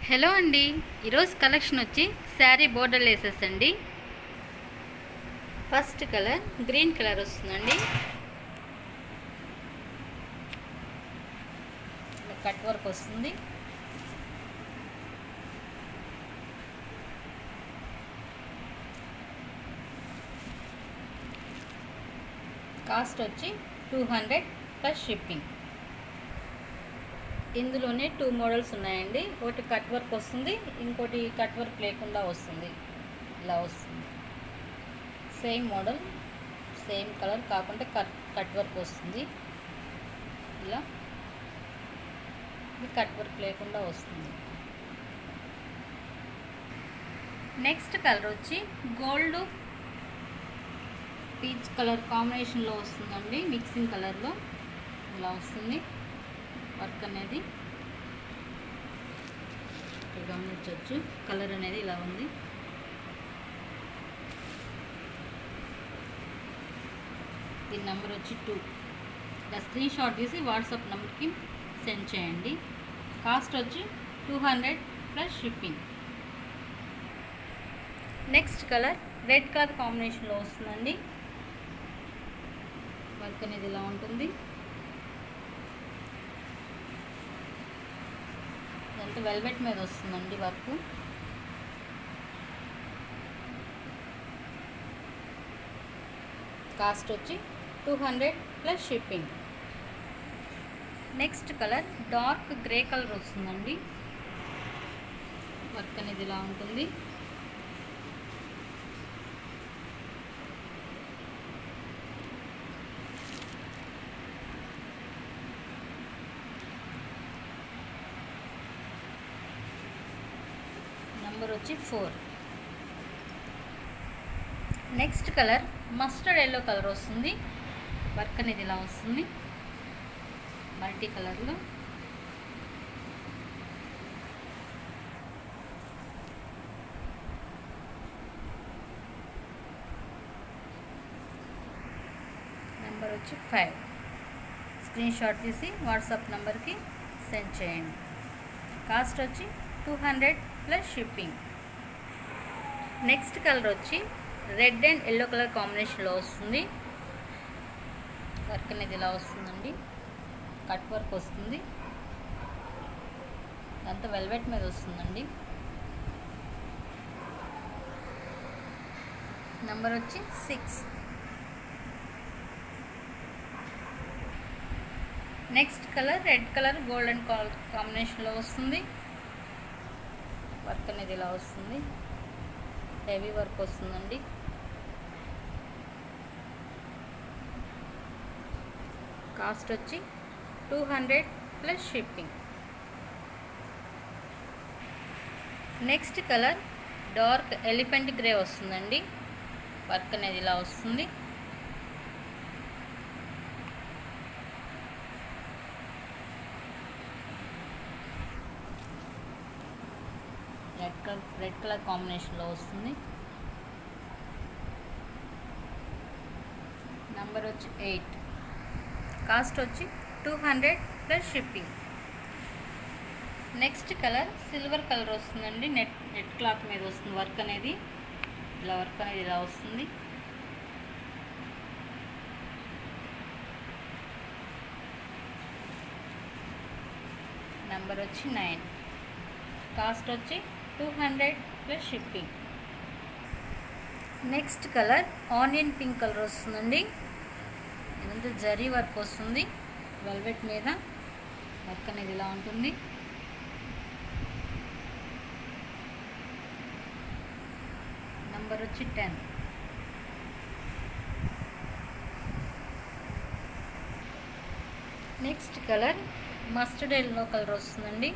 Hello అండి, ఈరోజు collection వచ్చి శారీ బోర్డర్ లేసెస్ అండి. ఫస్ట్ కలర్ గ్రీన్ కలర్ వస్తుందండి. కట్ వర్క్ వస్తుంది. కాస్ట్ వచ్చి 200 ప్లస్ షిప్పింగ్. ఇందులోనే 2 మోడల్స్ ఉన్నాయండి. ఒకటి కట్ వర్క్ వస్తుంది, ఇంకోటి కట్ వర్క్ లేకుండా వస్తుంది. ఇలా వస్తుంది. సేమ్ మోడల్, సేమ్ కలర్ కాకుండా కట్ వర్క్ వస్తుంది. ఇలా ఇది కట్ వర్క్ లేకుండా వస్తుంది. నెక్స్ట్ కలర్ వచ్చి గోల్డ్ పీచ్ కలర్ కాంబినేషన్లో వస్తుందండి. మిక్సింగ్ కలర్లో ఇలా వస్తుంది. వర్క్ అనేది గమనించవచ్చు. కలర్ అనేది ఇలా ఉంది. దీని నెంబర్ వచ్చి 2. ఇలా స్క్రీన్ షాట్ తీసి వాట్సాప్ నెంబర్కి సెండ్ చేయండి. కాస్ట్ వచ్చి 200 plus shipping. Next colour red colour కాంబినేషన్లో వస్తుందండి. వర్క్ అనేది ఇలా ఉంటుంది. ఇదంతా వెల్వెట్ మీద వస్తుందండి వర్క్. కాస్ట్ వచ్చి 200 plus shipping. Next colour dark grey colour వస్తుందండి. వర్క్ అనేది ఇలా ఉంటుంది. నెంబర్ వచ్చి 4. Next colour mustard yellow colour వస్తుంది. వర్క్ అనేది ఇలా వస్తుంది మల్టీ కలర్లో. నెంబర్ వచ్చి 5. స్క్రీన్ షాట్ తీసి వాట్సాప్ నెంబర్కి సెండ్ చేయండి. కాస్ట్ వచ్చి 200 ప్లస్ షిప్పింగ్. నెక్స్ట్ కలర్ వచ్చి రెడ్ అండ్ ఎల్లో కలర్ కాంబినేషన్లో వస్తుంది. వర్క్ అనేది ఇలా వస్తుందండి. కట్ వర్క్ వస్తుంది. అంతా వెల్వెట్ మీద వస్తుందండి. నెంబర్ వచ్చి 6. Next colour red colour golden కాంబినేషన్లో వస్తుంది. వర్క్ అనేది ఇలా వస్తుంది. హెవీ వర్క్ వస్తుందండి. కాస్ట్ వచ్చి 200 plus shipping. Next colour dark elephant grey వస్తుందండి. వర్క్ అనేది ఇలా వస్తుంది. రెడ్ కలర్ కాంబినేషన్లో వస్తుంది. నెంబర్ వచ్చి 8. కాస్ట్ వచ్చి 200 plus shipping. Next colour silver colour వస్తుందండి. నెట్ క్లాత్ మీద వస్తుంది వర్క్ అనేది. ఇలా వర్క్ అనేది ఇలా వస్తుంది. నెంబర్ వచ్చి 9. కాస్ట్ వచ్చి 200 plus shipping. Next colour onion pink colour వస్తుందండి. ఇదంతా జరీ వర్క్ వస్తుంది. వెల్వెట్ మీద వర్క్ అనేది ఇలా ఉంటుంది. నెంబర్ వచ్చి 10. Next colour mustard yellow colour వస్తుందండి.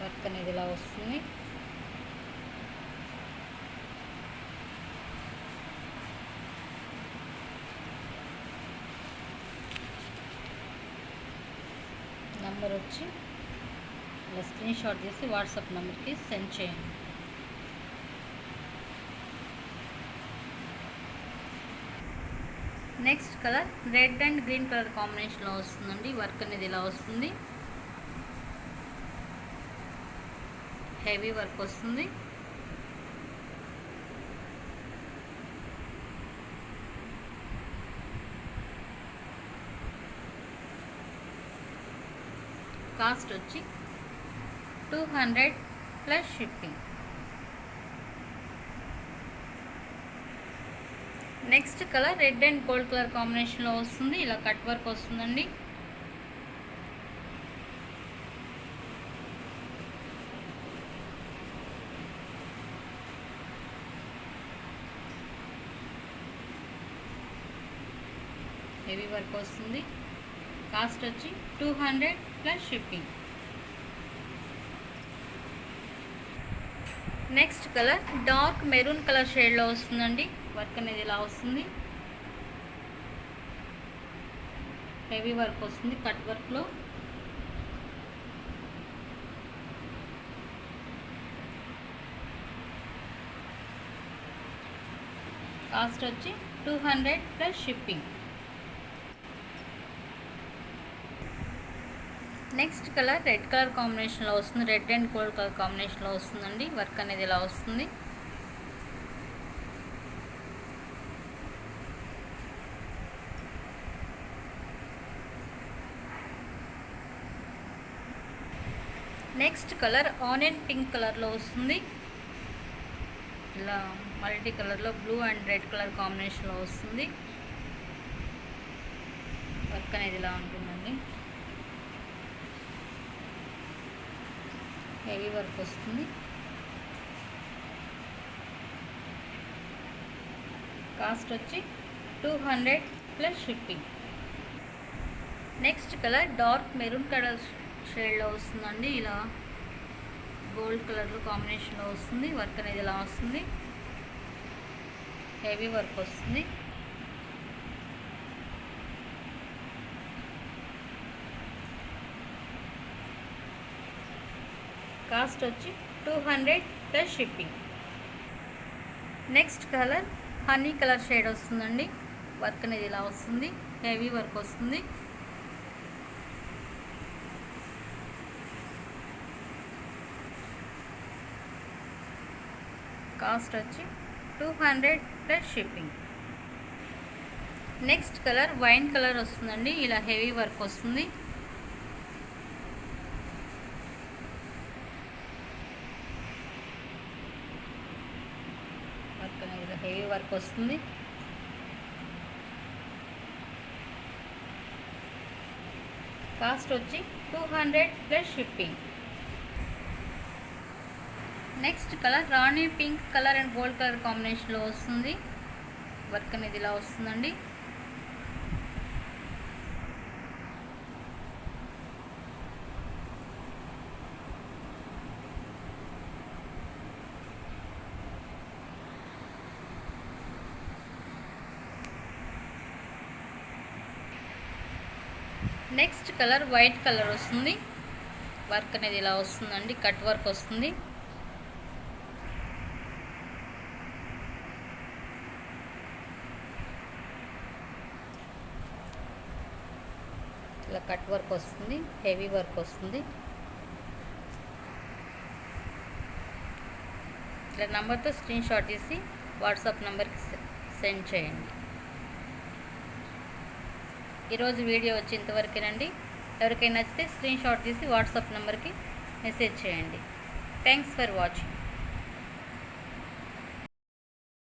వర్క్ అనేది ఇలా వస్తుంది. నెంబర్ వచ్చి ఇలా స్క్రీన్ షాట్ చేసి వాట్సాప్ నెంబర్కి సెండ్ చేయండి. Next colour red and green colour కాంబినేషన్లో వస్తుందండి. వర్క్ అనేది ఇలా వస్తుంది, హెవీ వర్క్ వస్తుంది. కాస్ట్ వచ్చి 200 plus shipping. Next colour red and gold colour కాంబినేషన్లో వస్తుంది, ఇలా కట్ వర్క్ వస్తుందండి. హెవీ వర్క్ వస్తుంది. కాస్ట్ వచ్చి 200 plus shipping. Next colour dark maroon colour షేడ్లో వస్తుందండి. వర్క్ అనేది ఇలా వస్తుంది, హెవీ వర్క్ వస్తుంది కట్ వర్క్లో. కాస్ట్ వచ్చి 200 plus shipping. Next colour red colour కాంబినేషన్లో వస్తుంది, రెడ్ అండ్ గోల్డ్ కలర్ కాంబినేషన్లో వస్తుందండి. వర్క్ అనేది ఇలా వస్తుంది. నెక్స్ట్ కలర్ ఆనియన్ పింక్ కలర్లో వస్తుంది, ఇలా మల్టీ కలర్లో బ్లూ అండ్ రెడ్ కలర్ కాంబినేషన్లో వస్తుంది. వర్క్ అనేది ఇలా ఉంటుందండి, హెవీ వర్క్ వస్తుంది. కాస్ట్ వచ్చి 200 plus shipping. Next colour dark maroon colour షేడ్లో వస్తుందండి, ఇలా గోల్డ్ కలర్లో కాంబినేషన్లో వస్తుంది. వర్క్ అనేది ఇలా వస్తుంది, హెవీ వర్క్ వస్తుంది. కాస్ట్ వచ్చి 200 plus shipping. Next colour honey colour shade వస్తుందండి. వర్క్ అనేది ఇలా వస్తుంది, హెవీ వర్క్ వస్తుంది. కాస్ట్ వచ్చి 200 plus shipping. Next colour wine colour వస్తుందండి, ఇలా హెవీ వర్క్ వస్తుంది. వర్క్ అనేది హెవీ వర్క్ వస్తుంది. కాస్ట్ వచ్చి 200 plus shipping. Next colour Rani pink colour and gold colour కాంబినేషన్లో వస్తుంది. వర్క్ అనేది ఇలా వస్తుందండి. నెక్స్ట్ కలర్ వైట్ కలర్ వస్తుంది. వర్క్ అనేది ఇలా వస్తుందండి, కట్ వర్క్ వస్తుంది. ఇలా కట్ వర్క్ వస్తుంది, హెవీ వర్క్ వస్తుంది. ఇలా నెంబర్తో స్క్రీన్ షాట్ తీసి వాట్సాప్ నెంబర్కి సెండ్ చేయండి. ఈరోజు వీడియో వచ్చి ఇంతవరకేనండి. ఎవరికైనా నచ్చితే స్క్రీన్ షాట్ తీసి వాట్సాప్ నెంబర్కి మెసేజ్ చేయండి. Thanks for watching.